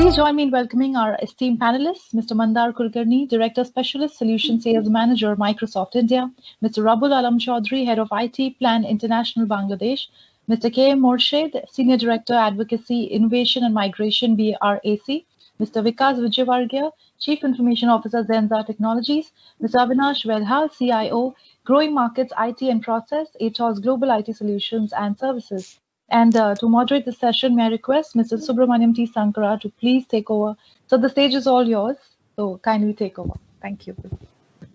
Please join me in welcoming our esteemed panelists, Mr. Mandar Kulkarni, Director Specialist Solution Sales Manager, Microsoft India, Mr. Rabiul Chowdhury, Head of IT Plan International Bangladesh, Mr. K.A.M. Morshed, Senior Director Advocacy, Innovation and Migration, BRAC, Mr. Vikas Vijaywargiya, Chief Information Officer, Zensar Technologies, Mr. Avinash Velhal, CIO, Growing Markets, IT and Process, Atos Global IT Solutions and Services. And to moderate the session, may I request Mr. Subramaniam T. Sankara to please take over. So the stage is all yours, so kindly take over. Thank you.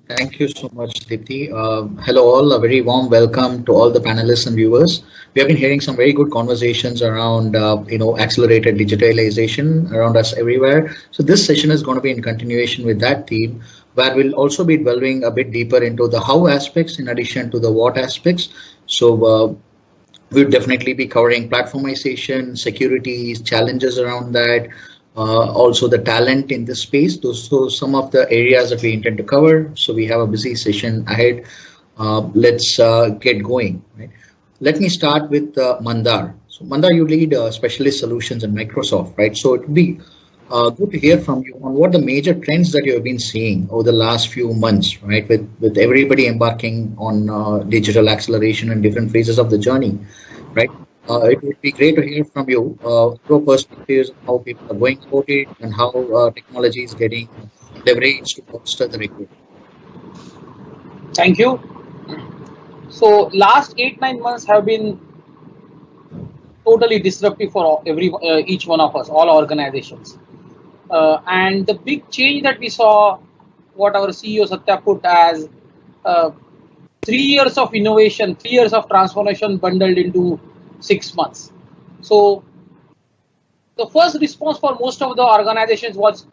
Thank you so much, Deepthi. Hello all, a very warm welcome to all the panelists and viewers. We have been hearing some very good conversations around, accelerated digitalization around us everywhere. So this session is going to be in continuation with that theme, where we'll also be delving a bit deeper into the how aspects in addition to the what aspects. So we'll definitely be covering platformization, securities, challenges around that, also the talent in this space. Those are some of the areas that we intend to cover. So we have a busy session ahead. Let's get going. Right? Let me start with Mandar. So Mandar, you lead specialist solutions in Microsoft, right? So it would be good to hear from you on what the major trends that you have been seeing over the last few months, right? With everybody embarking on digital acceleration and different phases of the journey, right? It would be great to hear from you, your perspectives, how people are going about it, and how technology is getting leveraged to foster the recruitment. Thank you. So last 8-9 months have been totally disruptive for each one of us, all organizations. And the big change that we saw, what our CEO Satya put as 3 years of innovation, 3 years of transformation bundled into 6 months. So the first response for most of the organizations was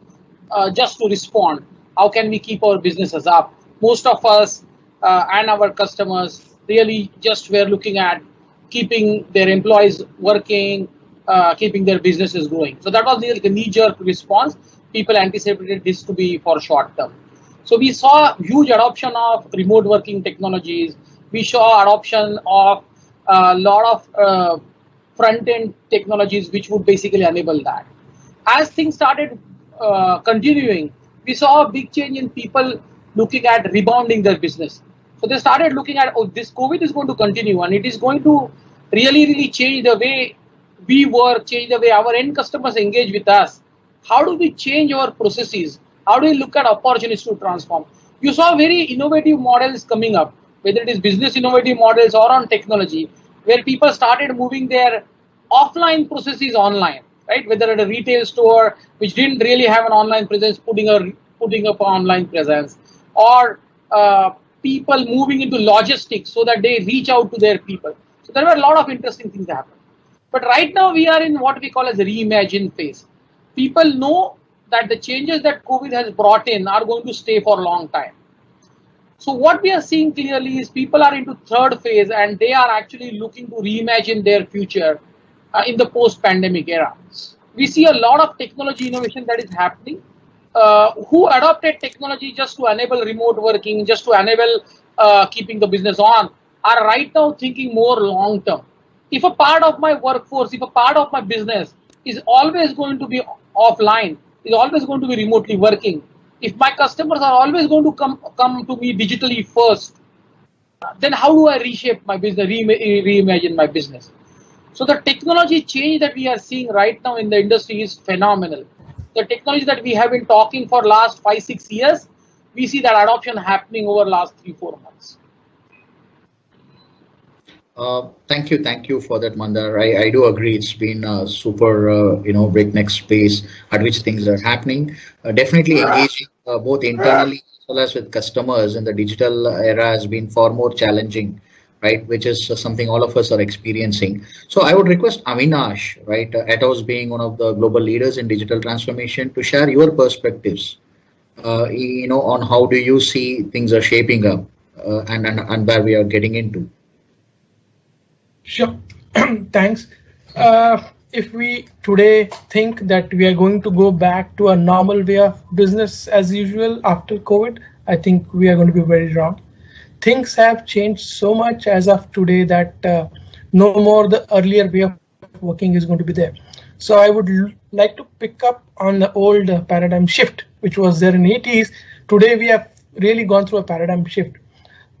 just to respond. How can we keep our businesses up? Most of us and our customers really just were looking at keeping their employees working, keeping their businesses growing. So that was the knee-jerk response. People anticipated this to be for short term. So we saw huge adoption of remote working technologies. We saw adoption of a lot of front-end technologies which would basically enable that. As things started continuing, we saw a big change in people looking at rebounding their business. So they started looking at, oh, this COVID is going to continue and it is going to really change the way we work, change the way our end customers engage with us. How do we change our processes? How do we look at opportunities to transform? You saw very innovative models coming up, whether it is business innovative models or on technology, where people started moving their offline processes online, right? Whether at a retail store, which didn't really have an online presence, putting up an online presence, or people moving into logistics so that they reach out to their people. So there were a lot of interesting things that happened. But right now we are in what we call as a reimagine phase. People know that the changes that COVID has brought in are going to stay for a long time. So what we are seeing clearly is people are into third phase and they are actually looking to reimagine their future in the post-pandemic era. We see a lot of technology innovation that is happening. Who adopted technology just to enable remote working, just to enable keeping the business on, are right now thinking more long term. If a part of my workforce, if a part of my business is always going to be offline, is always going to be remotely working, if my customers are always going to come to me digitally first, then how do I reshape my business, reimagine my business? So the technology change that we are seeing right now in the industry is phenomenal. The technology that we have been talking for last 5-6 years, we see that adoption happening over last 3-4 months. Thank you for that, Mandar. I do agree. It's been a super, breakneck space at which things are happening. Definitely engaging both internally as well as with customers in the digital era has been far more challenging, right? Which is something all of us are experiencing. So I would request Avinash, right, Atos being one of the global leaders in digital transformation, to share your perspectives, on how do you see things are shaping up and where we are getting into. Sure. Thanks. If we today think that we are going to go back to a normal way of business as usual after COVID, I think we are going to be very wrong. Things have changed so much as of today that no more the earlier way of working is going to be there. So I would like to pick up on the old paradigm shift, which was there in 80s. Today, we have really gone through a paradigm shift.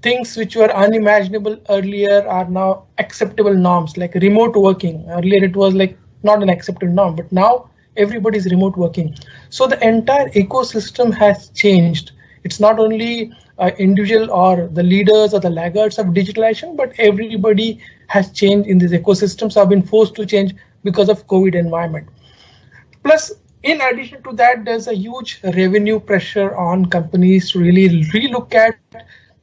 Things which were unimaginable earlier are now acceptable norms, like remote working. Earlier, it was like not an acceptable norm, but now everybody's remote working. So the entire ecosystem has changed. It's not only individual or the leaders or the laggards of digitalization, but everybody has changed in this ecosystem. So have been forced to change because of COVID environment. Plus, in addition to that, there's a huge revenue pressure on companies to really relook at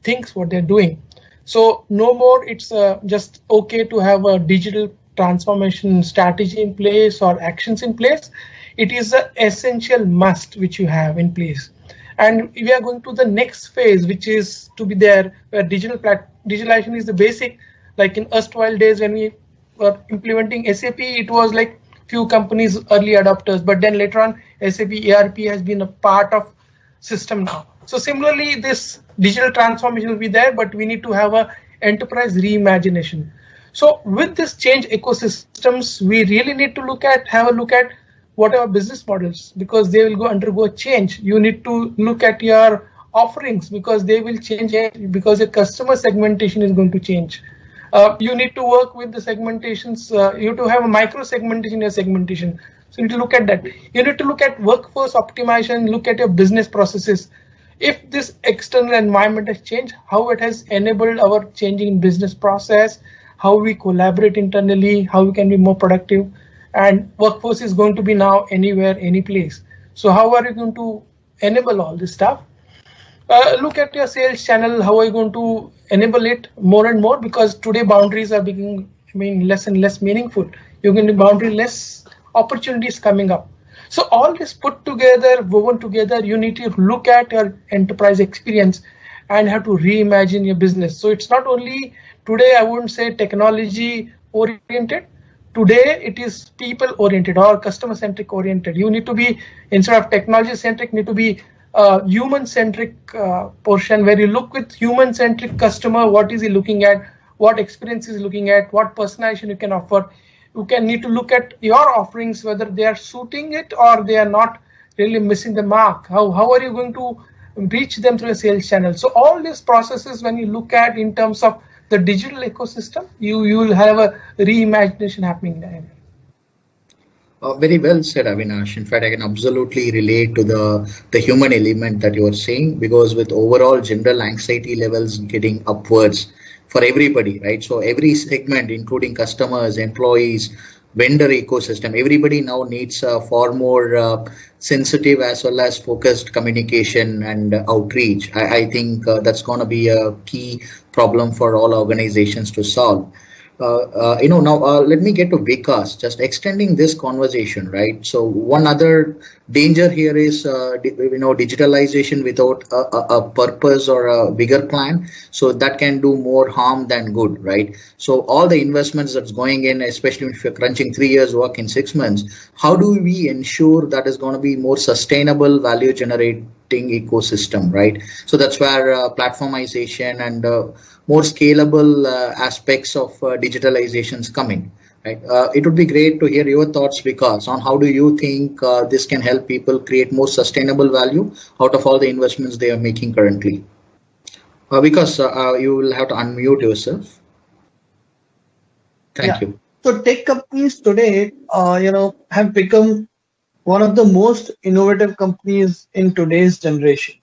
things what they're doing. So no more it's just okay to have a digital transformation strategy in place or actions in place. It is an essential must which you have in place. And we are going to the next phase, which is to be there where digitalization is the basic. Like in erstwhile days when we were implementing SAP, it was like few companies early adopters, but then later on SAP ERP has been a part of system now. So similarly, this digital transformation will be there, but we need to have a enterprise reimagination. So with this change ecosystems, we really need to have a look at what are business models, because they will undergo a change. You need to look at your offerings because they will change, because your customer segmentation is going to change. You need to work with the segmentations. You need to have a micro segmentation in your segmentation. So you need to look at that. You need to look at workforce optimization, look at your business processes. If this external environment has changed, how it has enabled our changing business process, how we collaborate internally, how we can be more productive. And workforce is going to be now anywhere, any place. So how are you going to enable all this stuff? Look at your sales channel. How are you going to enable it more and more? Because today boundaries are becoming less and less meaningful. You're going to boundary less opportunities coming up. So all this put together, woven together, you need to look at your enterprise experience and have to reimagine your business. So it's not only today, I wouldn't say technology oriented. Today it is people oriented or customer centric oriented. You need to be, instead of technology centric, need to be human centric portion where you look with human centric customer. What is he looking at? What experience is he looking at? What personalization you can offer? You need to look at your offerings, whether they are suiting it or they are not really missing the mark. How are you going to reach them through a sales channel? So all these processes, when you look at in terms of the digital ecosystem, you will have a reimagination happening there. Very well said, Avinash. In fact, I can absolutely relate to the human element that you are saying, because with overall general anxiety levels getting upwards for everybody, right? So every segment, including customers, employees, vendor ecosystem, everybody now needs far more sensitive as well as focused communication and outreach. I think that's going to be a key problem for all organizations to solve. Now let me get to Vikas, just extending this conversation, right? So one other danger here is, digitalization without a purpose or a bigger plan. So that can do more harm than good, right? So all the investments that's going in, especially if you're crunching 3 years work in 6 months, how do we ensure that is going to be more sustainable, value generating ecosystem, right? So that's where platformization and more scalable aspects of digitalizations coming. Right? It would be great to hear your thoughts, Vikas, on how do you think this can help people create more sustainable value out of all the investments they are making currently. Vikas, you will have to unmute yourself. Thank you. So tech companies today, have become one of the most innovative companies in today's generation.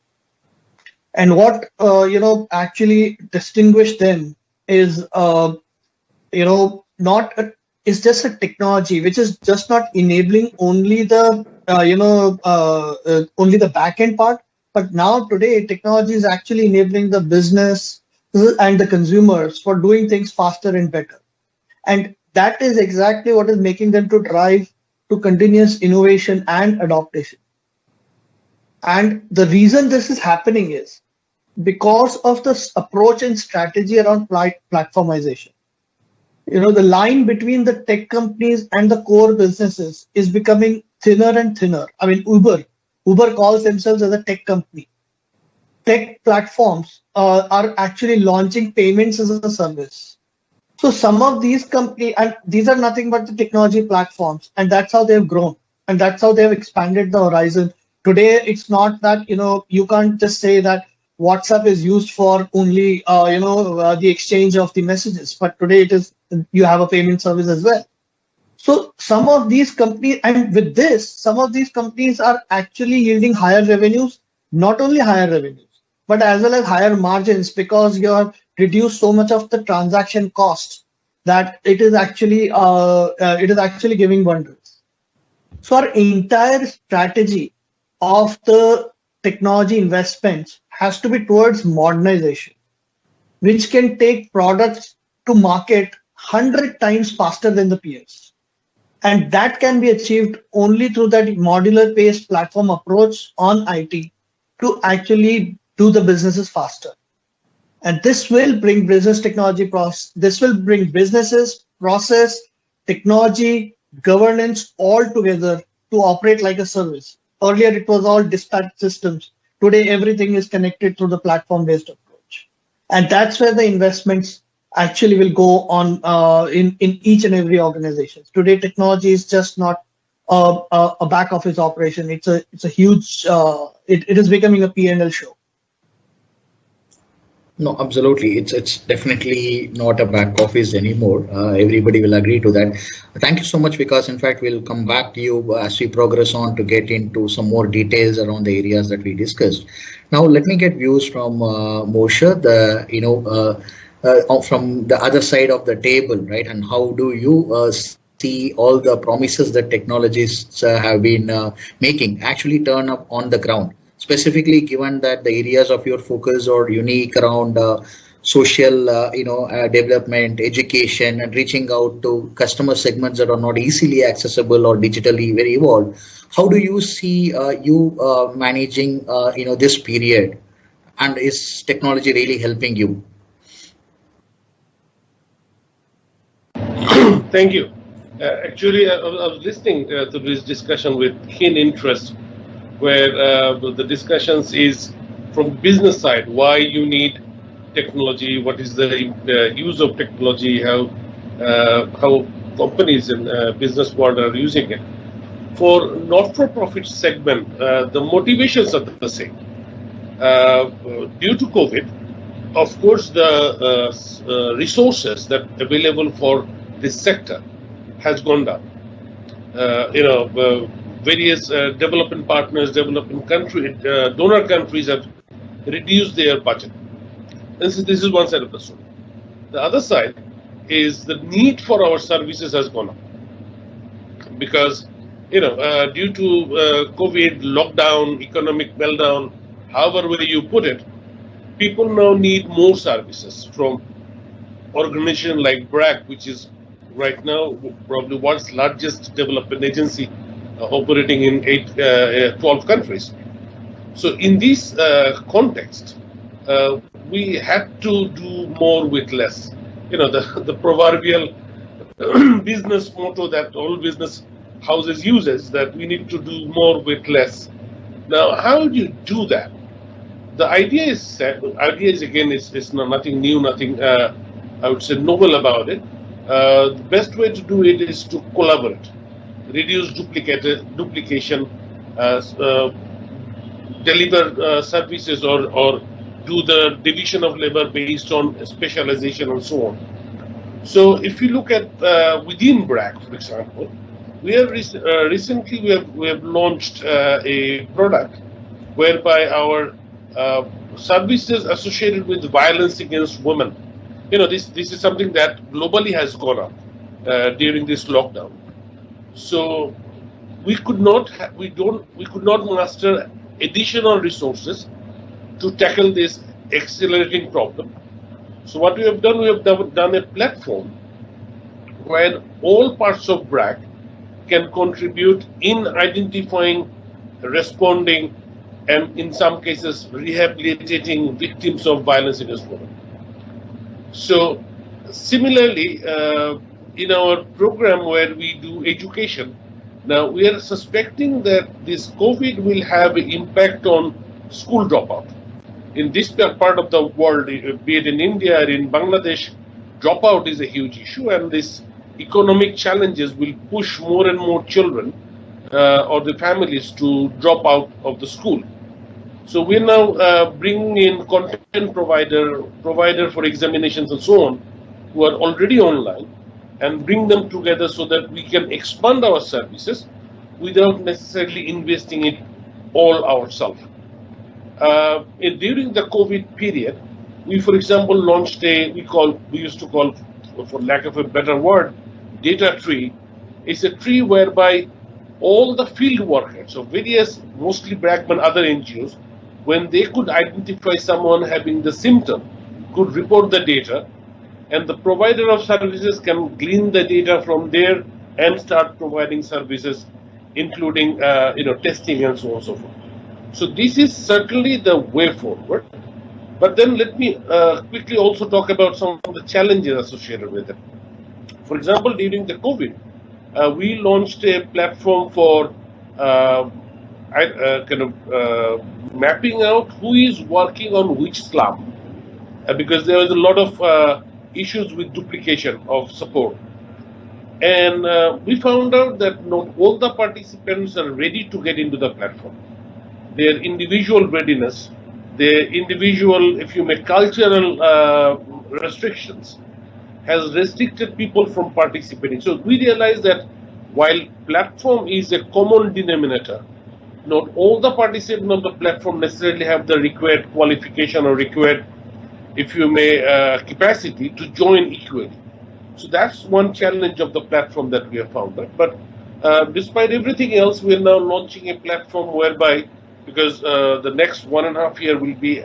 And what actually distinguish them is it's just a technology which is just not enabling only the only the back end part, but now today technology is actually enabling the business and the consumers for doing things faster and better. And that is exactly what is making them to drive to continuous innovation and adaptation. And the reason this is happening is because of this approach and strategy around platformization. The line between the tech companies and the core businesses is becoming thinner and thinner. I mean, Uber calls themselves as a tech company. Tech platforms are actually launching payments as a service. So some of these companies, and these are nothing but the technology platforms, and that's how they've grown. And that's how they have expanded the horizon. Today, it's not that, you can't just say that WhatsApp is used for only, the exchange of the messages, but today it is, you have a payment service as well. So some of these companies, and with this, some of these companies are actually yielding higher revenues, not only higher revenues, but as well as higher margins, because you have reduced so much of the transaction costs that it is actually giving wonders. So our entire strategy of the technology investments has to be towards modernization, which can take products to market 100 times faster than the peers. And that can be achieved only through that modular based platform approach on IT to actually do the businesses faster. And this will bring business technology process, this will bring businesses, process, technology, governance all together to operate like a service. Earlier, it was all disparate systems. Today, everything is connected through the platform based approach. And that's where the investments actually will go on in each and every organization. Today, technology is just not a back office operation. It's a huge, it is becoming a P&L show. No, absolutely. It's definitely not a back office anymore. Everybody will agree to that. Thank you so much, Vikas. In fact, we'll come back to you as we progress on to get into some more details around the areas that we discussed. Now, let me get views from Morshed, from the other side of the table, right? And how do you see all the promises that technologists have been making actually turn up on the ground? Specifically, given that the areas of your focus are unique around social, development, education, and reaching out to customer segments that are not easily accessible or digitally very evolved, how do you see you managing, this period? And is technology really helping you? Thank you. Actually, I was listening to this discussion with keen interest, where the discussions is from business side, why you need technology, what is the use of technology, how companies in business world are using it. For not-for-profit segment, the motivations are the same. Due to COVID, of course, the resources that available for this sector has gone down. Various development partners, donor countries have reduced their budget. This is one side of the story. The other side is the need for our services has gone up because due to COVID, lockdown, economic meltdown, however way you put it, people now need more services from organization like BRAC, which is right now probably world's largest development agency operating in 12 countries. So in this context, we had to do more with less. The proverbial business motto that all business houses uses, that we need to do more with less. Now, how do you do that? The idea is again, it's nothing new, nothing I would say novel about it. The best way to do it is to collaborate, reduce duplication, deliver services or do the division of labor based on specialization and so on. So if you look at within BRAC, for example, we have recently we have launched a product whereby our services associated with violence against women. This is something that globally has gone up during this lockdown. So we could not muster additional resources to tackle this accelerating problem. So what we have done a platform where all parts of BRAC can contribute in identifying, responding, and in some cases rehabilitating victims of violence against women. So similarly, in our program where we do education, now we are suspecting that this COVID will have an impact on school dropout. In this part of the world, be it in India or in Bangladesh, dropout is a huge issue, and these economic challenges will push more and more children or the families to drop out of the school. So we're now bringing in content provider for examinations and so on, who are already online, and bring them together so that we can expand our services without necessarily investing it all ourselves. During the COVID period, we, for example, launched we used to call, for lack of a better word, data tree. It's a tree whereby all the field workers, so various, mostly BRAC and other NGOs, when they could identify someone having the symptom, could report the data, and the provider of services can glean the data from there and start providing services, including testing and so on and so forth. So this is certainly the way forward. But then let me quickly also talk about some of the challenges associated with it. For example, during the COVID, we launched a platform for mapping out who is working on which slum, because there was a lot of issues with duplication of support. And we found out that not all the participants are ready to get into the platform. Their individual readiness, their individual, if you may, cultural restrictions has restricted people from participating. So we realized that while platform is a common denominator, not all the participants of the platform necessarily have the required qualification or required, if you may, capacity to join equally. So that's one challenge of the platform that we have found. But despite everything else, we are now launching a platform whereby, because the next 1.5 years will be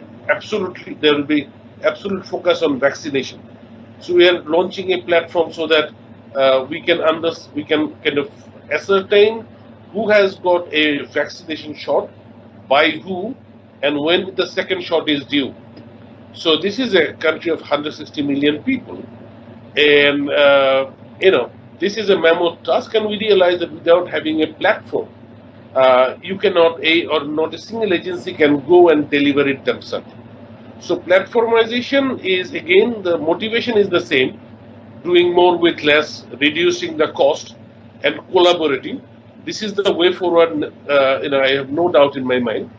there will be absolute focus on vaccination. So we are launching a platform so that we can kind of ascertain who has got a vaccination shot, by who, and when the second shot is due. So this is a country of 160 million people, and this is a mammoth task, and we realize that without having a platform, you cannot, not a single agency can go and deliver it themselves. So platformization is, again, the motivation is the same, doing more with less, reducing the cost, and collaborating. This is the way forward, I have no doubt in my mind.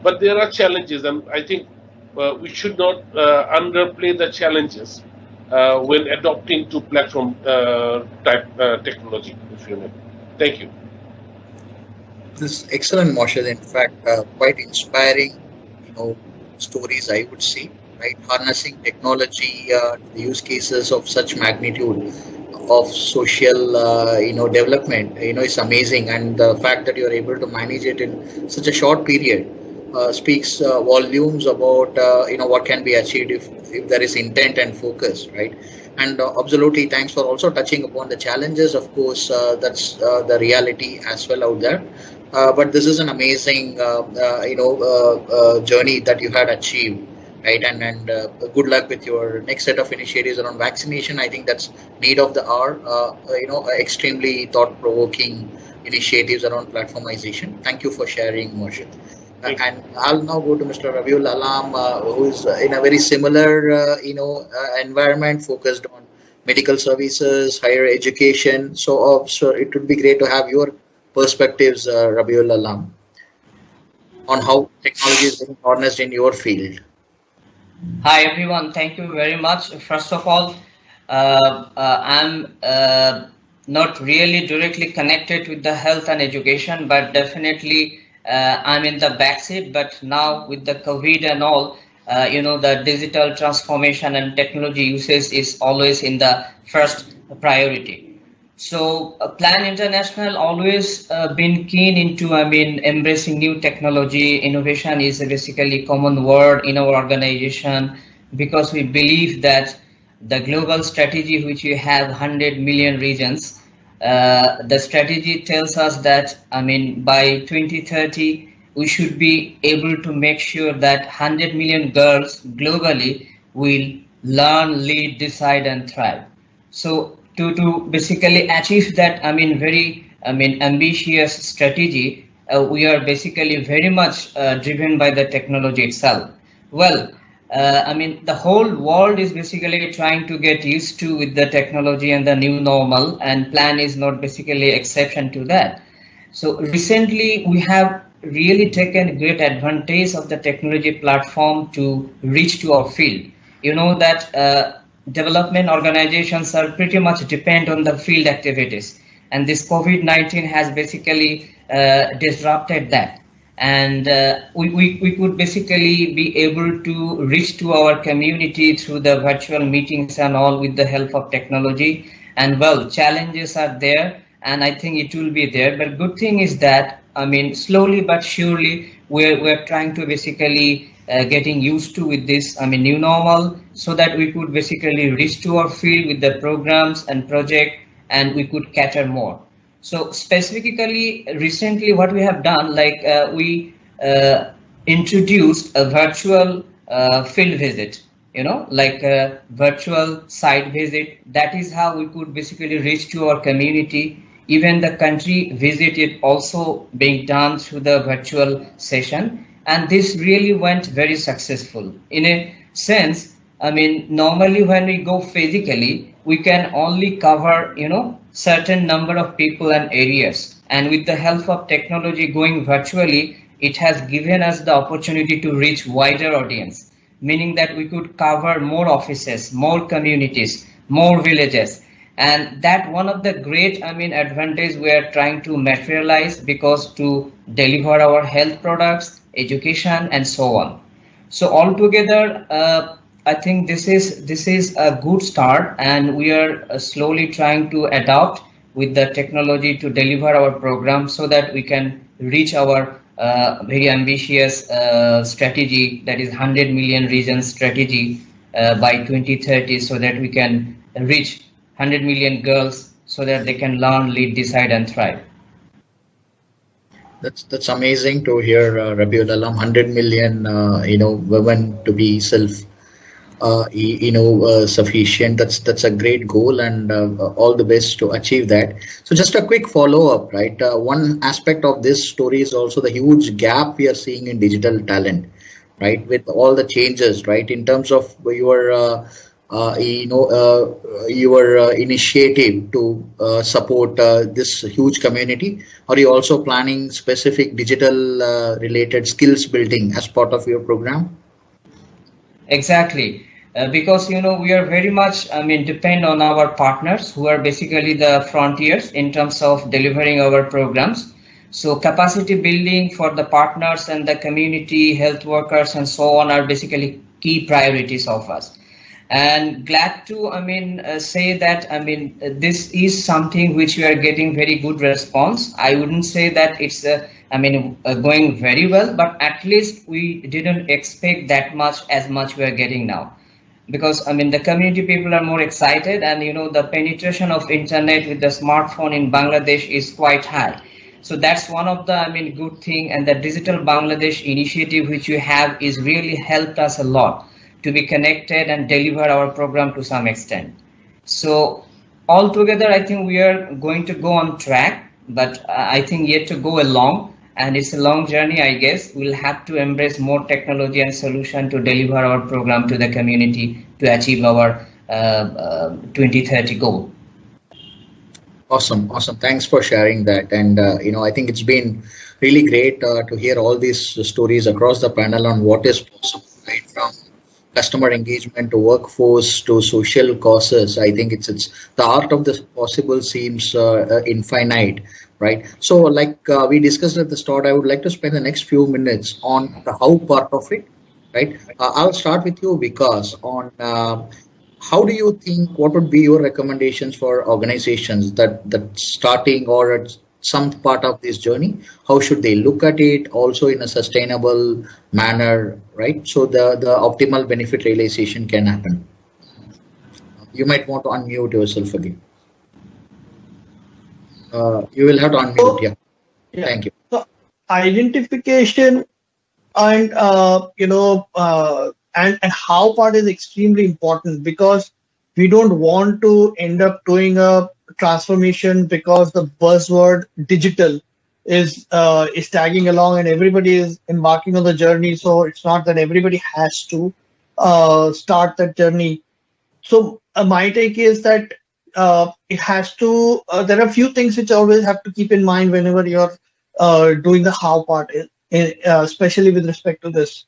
But there are challenges, and I think we should not underplay the challenges when adopting to platform type technology, if you may. Thank you. This is excellent, Morshed. In fact, quite inspiring, stories, I would say, right? Harnessing technology, the use cases of such magnitude of social, development, is amazing. And the fact that you're able to manage it in such a short period speaks volumes about, what can be achieved if there is intent and focus, right? And absolutely, thanks for also touching upon the challenges. Of course, that's the reality as well out there. But this is an amazing, journey that you had achieved, right? And good luck with your next set of initiatives around vaccination. I think that's need of the hour. Extremely thought-provoking initiatives around platformization. Thank you for sharing, Morshed. And I'll now go to Mr. Rabiul Alam, who is in a very similar, environment focused on medical services, higher education. So it would be great to have your perspectives, Rabiul Alam, on how technology is being harnessed in your field. Hi everyone, thank you very much. First of all, I'm not really directly connected with the health and education, but definitely I'm in the backseat. But now with the COVID and all, the digital transformation and technology usage is always in the first priority. So Plan International always been keen into, embracing new technology. Innovation is basically a common word in our organization, because we believe that the global strategy, which we have 100 million regions, the strategy tells us that, by 2030, we should be able to make sure that 100 million girls globally will learn, lead, decide, and thrive. So to basically achieve that, very ambitious strategy, we are basically very much driven by the technology itself. Well, the whole world is basically trying to get used to with the technology and the new normal, and Plan is not basically exception to that. So recently we have really taken great advantage of the technology platform to reach to our field. You know that development organizations are pretty much depend on the field activities, and this COVID-19 has basically disrupted that. And we could basically be able to reach to our community through the virtual meetings and all with the help of technology. And well, challenges are there, and I think it will be there. But good thing is that, I mean, slowly but surely, we're trying to basically getting used to with this, I mean, new normal, so that we could basically reach to our field with the programs and project, and we could cater more. So specifically, recently, what we have done, like we introduced a virtual field visit, you know, like a virtual site visit. That is how we could basically reach to our community. Even the country visit is also being done through the virtual session, and this really went very successful. In a sense, I mean, normally when we go physically, we can only cover, you know, certain number of people and areas. And with the help of technology going virtually, it has given us the opportunity to reach wider audience, meaning that we could cover more offices, more communities, more villages. And that one of the great, I mean, advantage we are trying to materialize, because to deliver our health products, education, and so on. So altogether, I think this is a good start, and we are slowly trying to adapt with the technology to deliver our program so that we can reach our very ambitious strategy, that is 100 million region strategy by 2030, so that we can reach 100 million girls so that they can learn, lead, decide, and thrive. That's amazing to hear, Rabiul Alam. 100 million, women to be sufficient. That's a great goal, and all the best to achieve that. So just a quick follow up, right? One aspect of this story is also the huge gap we are seeing in digital talent, right? With all the changes, right? In terms of your initiative to support this huge community, are you also planning specific digital related skills building as part of your program? Exactly. Because, you know, we are very much, I mean, depend on our partners who are basically the frontiers in terms of delivering our programs. So capacity building for the partners and the community health workers and so on are basically key priorities of us. And glad to, I mean, say that, I mean, this is something which we are getting very good response. I wouldn't say that it's, going very well, but at least we didn't expect that much as much we are getting now. Because, I mean, the community people are more excited, and, you know, the penetration of internet with the smartphone in Bangladesh is quite high. So that's one of the, I mean, good thing. And the Digital Bangladesh initiative which you have is really helped us a lot to be connected and deliver our program to some extent. So altogether, I think we are going to go on track, but I think yet to go along, and it's a long journey, I guess. We'll have to embrace more technology and solution to deliver our program to the community to achieve our 2030 goal. Awesome. Thanks for sharing that. And, I think it's been really great to hear all these stories across the panel on what is possible, right, from customer engagement to workforce to social causes. I think it's the art of the possible seems infinite, right? So like we discussed at the start, I would like to spend the next few minutes on the how part of it, right? I'll start with you, Vikas, on how do you think, what would be your recommendations for organizations that starting or at some part of this journey? How should they look at it also in a sustainable manner, right? So the optimal benefit realization can happen. You might want to unmute yourself again. You will have to unmute. Yeah. Thank you. So identification and and how part is extremely important, because we don't want to end up doing a transformation because the buzzword digital is tagging along and everybody is embarking on the journey. So it's not that everybody has to start that journey. So my take is that it has to. There are a few things which you always have to keep in mind whenever you're doing the how part, especially with respect to this.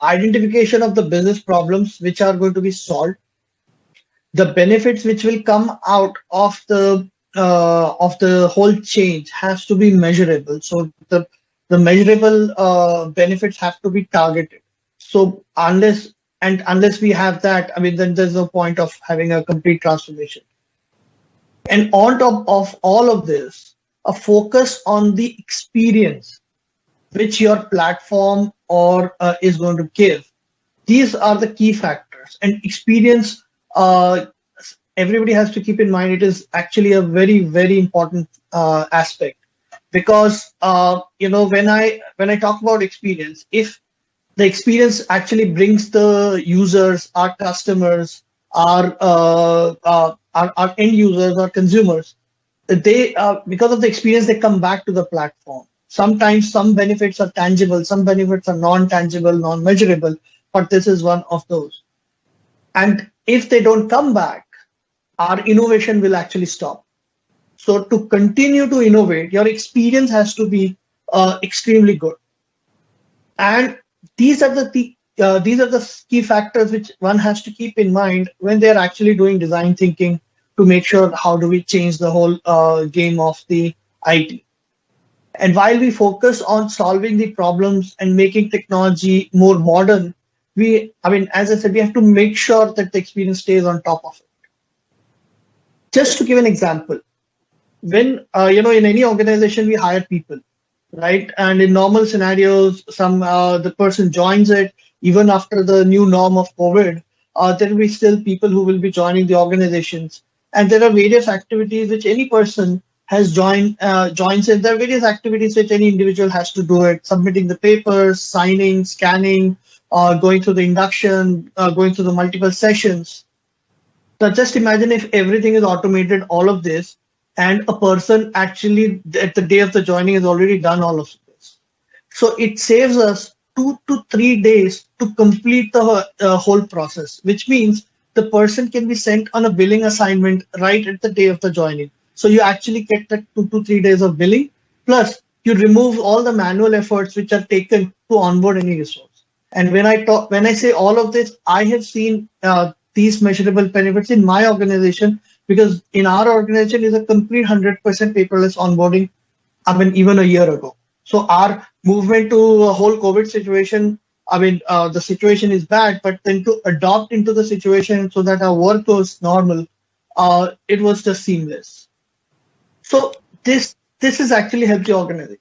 Identification of the business problems which are going to be solved, the benefits which will come out of the whole change has to be measurable. So the measurable benefits have to be targeted. So unless we have that, I mean, then there's no point of having a complete transformation. And on top of all of this, a focus on the experience which your platform or is going to give. These are the key factors. And experience, everybody has to keep in mind, it is actually a very, very important aspect. Because when I talk about experience, if the experience actually brings the users, our customers, our end users, our consumers, they because of the experience they come back to the platform. Sometimes some benefits are tangible, some benefits are non-tangible, non-measurable, but this is one of those. And if they don't come back, our innovation will actually stop. So to continue to innovate, your experience has to be extremely good. And these are the key factors which one has to keep in mind when they're actually doing design thinking to make sure how do we change the whole game of the IT. And while we focus on solving the problems and making technology more modern, as I said, we have to make sure that the experience stays on top of it. Just to give an example, when in any organization we hire people, right? And in normal scenarios, the person joins it even after the new norm of COVID. There will be still people who will be joining the organizations, and there are various activities which any person has joins in. There are various activities which any individual has to do it: submitting the papers, signing, scanning, going through the induction, going through the multiple sessions. So just imagine if everything is automated, all of this, and a person actually at the day of the joining has already done all of this. So it saves us 2 to 3 days to complete the whole process, which means the person can be sent on a billing assignment right at the day of the joining. So you actually get that 2 to 3 days of billing, plus you remove all the manual efforts which are taken to onboard any resource. And when I say all of this, I have seen these measurable benefits in my organization, because in our organization is a complete 100% paperless onboarding, even a year ago. So our movement to a whole COVID situation, the situation is bad, but then to adopt into the situation so that our work was normal, it was just seamless. So this is actually helped the organization.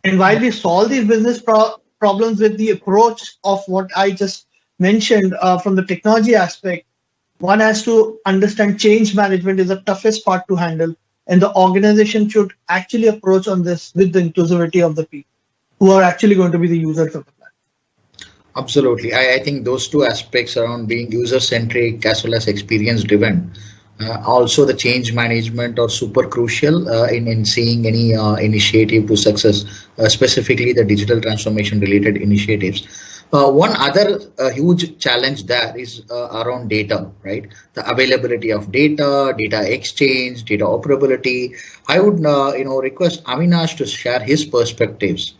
And while we solve these business problems with the approach of what I just mentioned from the technology aspect, one has to understand change management is the toughest part to handle, and the organization should actually approach on this with the inclusivity of the people who are actually going to be the users of the platform. Absolutely. I think those two aspects around being user-centric as well as experience-driven, also the change management are super crucial in seeing any initiative to success, specifically the digital transformation related initiatives. One other huge challenge there is around data, right? The availability of data, data exchange, data operability. I would request Avinash to share his perspectives,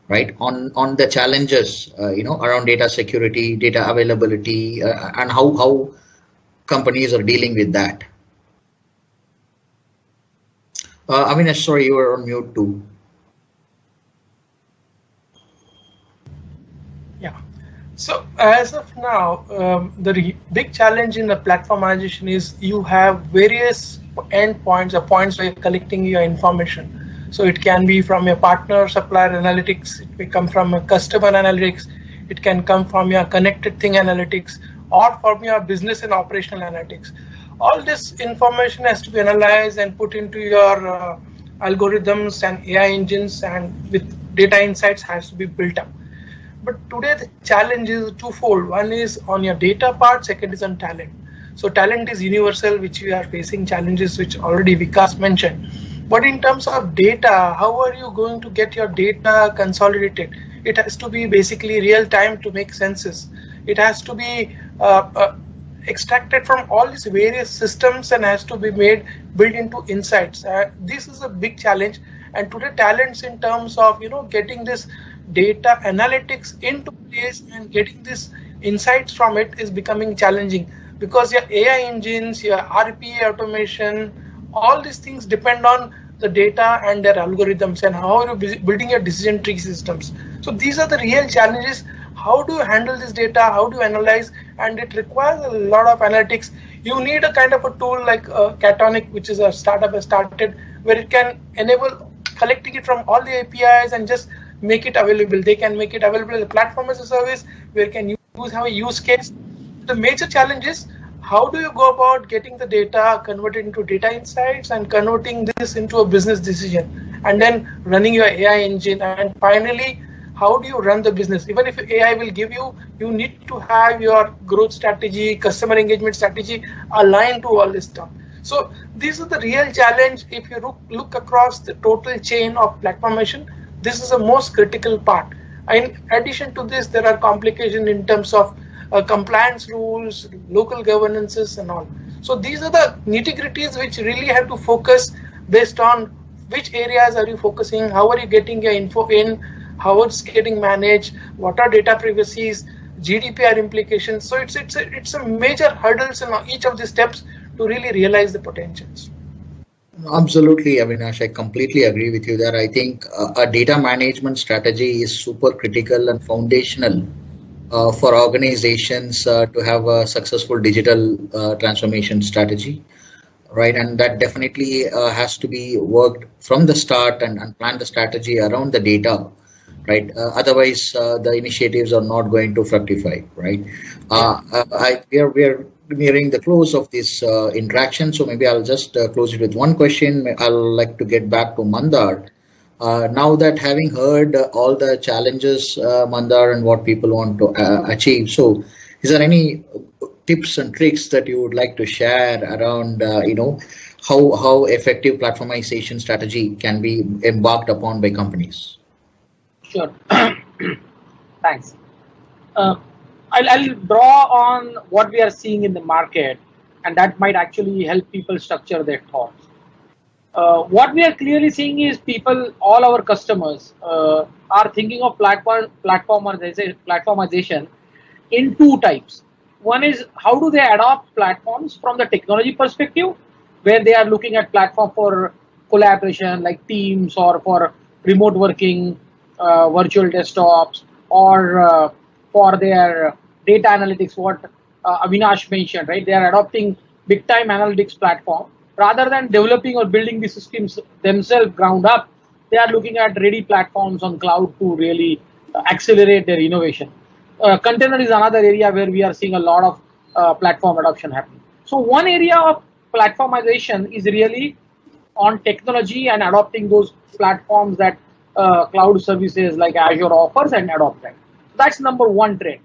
right, on the challenges around data security, data availability, and how companies are dealing with that. Avinash, sorry, you were on mute too. Yeah. So as of now, the big challenge in the platformization is you have various endpoints or points where you're collecting your information. So it can be from your partner supplier analytics, it may come from a customer analytics, it can come from your connected thing analytics, or from your business and operational analytics. All this information has to be analyzed and put into your algorithms and AI engines, and with data insights has to be built up. But today the challenge is twofold. One is on your data part, second is on talent. So talent is universal, which we are facing challenges which already Vikas mentioned. But in terms of data, how are you going to get your data consolidated? It has to be basically real time to make senses. It has to be extracted from all these various systems and has to be built into insights. This is a big challenge, and today talents in terms of getting this data analytics into place and getting this insights from it is becoming challenging, because your AI engines, your RPA automation, all these things depend on the data and their algorithms and how you're building your decision tree systems. So these are the real challenges. How do you handle this data? How do you analyze? And it requires a lot of analytics. You need a kind of a tool like Catonic, which is a startup has started, where it can enable collecting it from all the APIs and just make it available. They can make it available as a platform as a service where you can have a use case. The major challenge is, how do you go about getting the data converted into data insights and converting this into a business decision, and then running your AI engine, and finally, how do you run the business? Even if AI will give you, you need to have your growth strategy, customer engagement strategy aligned to all this stuff. So this is the real challenge. If you look across the total chain of platformization, this is the most critical part. In addition to this, there are complications in terms of compliance rules, local governances and all. So these are the nitty-gritties which really have to focus based on which areas are you focusing, how are you getting your info in, how it's getting managed, what are data privacies, GDPR implications. So it's a major hurdles in each of the steps to really realize the potentials. Absolutely, Avinash. I completely agree with you there. I think a data management strategy is super critical and foundational for organizations to have a successful digital transformation strategy, right? And that definitely has to be worked from the start and plan the strategy around the data, right? Otherwise, the initiatives are not going to fructify, right? We are nearing the close of this interaction, so maybe I'll just close it with one question. I'll like to get back to Mandar. Now that having heard all the challenges, Mandar, and what people want to achieve, so is there any tips and tricks that you would like to share around, how effective platformization strategy can be embarked upon by companies? Sure. Thanks. I'll draw on what we are seeing in the market, and that might actually help people structure their thoughts. What we are clearly seeing is people, all our customers, are thinking of platformization in two types. One is, how do they adopt platforms from the technology perspective, where they are looking at platform for collaboration like Teams, or for remote working, virtual desktops, or for their data analytics, what Avinash mentioned, right? They are adopting big time analytics platform. Rather than developing or building the systems themselves ground up, they are looking at ready platforms on cloud to really accelerate their innovation. Container is another area where we are seeing a lot of platform adoption happening. So one area of platformization is really on technology and adopting those platforms that cloud services like Azure offers and adopt that. That's number one trend.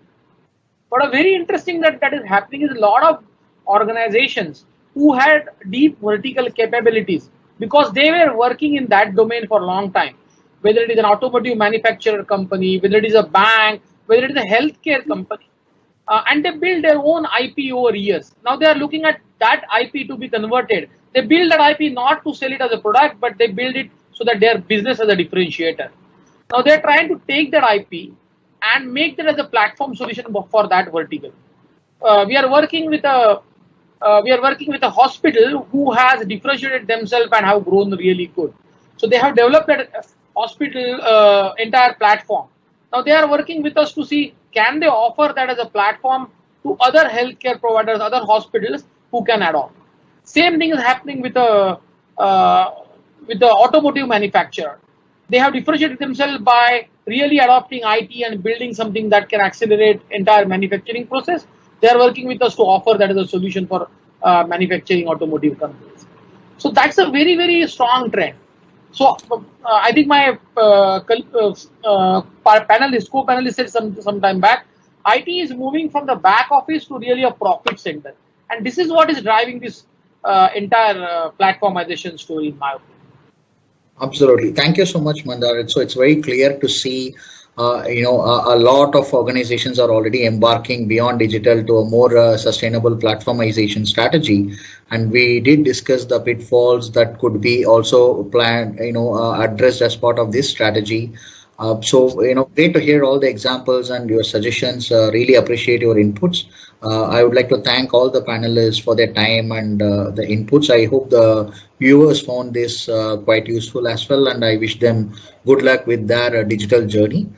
But a very interesting that is happening is a lot of organizations who had deep vertical capabilities, because they were working in that domain for a long time, whether it is an automotive manufacturer company, whether it is a bank, whether it is a healthcare company, and they build their own IP over years. Now they are looking at that IP to be converted. They build that IP not to sell it as a product, but they build it so that their business as a differentiator. Now they're trying to take that IP and make that as a platform solution for that vertical. We are working with a hospital who has differentiated themselves and have grown really good. So they have developed that hospital entire platform. Now they are working with us to see, can they offer that as a platform to other healthcare providers, other hospitals who can adopt. Same thing is happening with the automotive manufacturer. They have differentiated themselves by really adopting IT and building something that can accelerate entire manufacturing process. They are working with us to offer that as a solution for manufacturing automotive companies. So that's a very, very strong trend. So I think my co-panelist said some time back, IT is moving from the back office to really a profit center. And this is what is driving this entire platformization story in my opinion. Absolutely. Thank you so much, Mandar. So it's very clear to see a lot of organizations are already embarking beyond digital to a more sustainable platformization strategy. And we did discuss the pitfalls that could be also planned, addressed as part of this strategy. Great to hear all the examples and your suggestions. Really appreciate your inputs. I would like to thank all the panelists for their time and the inputs. I hope the viewers found this quite useful as well, and I wish them good luck with their digital journey.